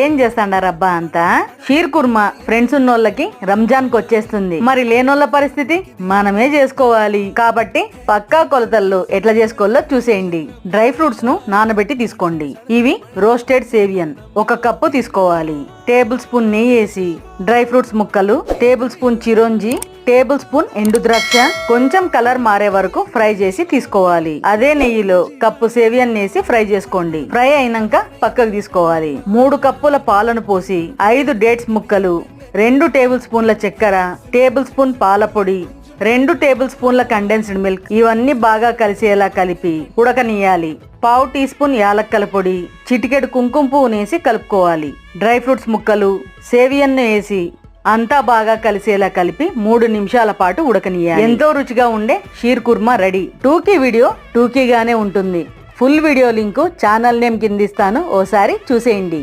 ఏం చేస్తాండారబ్బా అంతా? Shear kurma friends ఉన్నోళ్ళకి Ramzan కి వచ్చేస్తుంది, మరి లేనోళ్ళ పరిస్థితి మనమే చేసుకోవాలి. కాబట్టి పక్కా కొలతల్లో ఎట్లా చేసుకోవాలో చూసేయండి. డ్రై ఫ్రూట్స్ ను నానబెట్టి తీసుకోండి. ఇవి రోస్టెడ్ సేవియన్ 1 కప్పు తీసుకోవాలి. టేబుల్ స్పూన్ నెయ్యి వేసి డ్రై ఫ్రూట్స్ ముక్కలు, టేబుల్ స్పూన్ చిరోంజి, టేబుల్ స్పూన్ ఎండు ద్రాక్ష కొంచెం కలర్ మారే వరకు ఫ్రై చేసి తీసుకోవాలి. అదే నెయ్యిలో కప్పు సేవియన్ వేసి ఫ్రై చేసుకోండి. ఫ్రై అయినాక పక్కకు తీసుకోవాలి. 3 కప్పుల పాలను పోసి 5 డేట్స్ ముక్కలు, 2 టేబుల్ స్పూన్ల చక్కెర, టేబుల్ స్పూన్ పాల పొడి, 2 టేబుల్ స్పూన్ల కండెన్స్డ్ మిల్క్ ఇవన్నీ బాగా కలిసేలా కలిపి ఉడకనియాలి. 1/2 టీ స్పూన్ యాలక్కల పొడి, చిటికెడు కుంకుమ పువ్వునేసి కలుపుకోవాలి. డ్రై ఫ్రూట్స్ ముక్కలు, సేవియన్ వేసి అంతా బాగా కలిసేలా కలిపి 3 నిమిషాల పాటు ఉడకనియాలి. ఎంతో రుచిగా ఉండే షీర్ కుర్మా రెడీ. టూకీ వీడియో టూకీగానే ఉంటుంది. Full video link channel name కింద ఇస్తాను, ఓసారి చూసేయండి.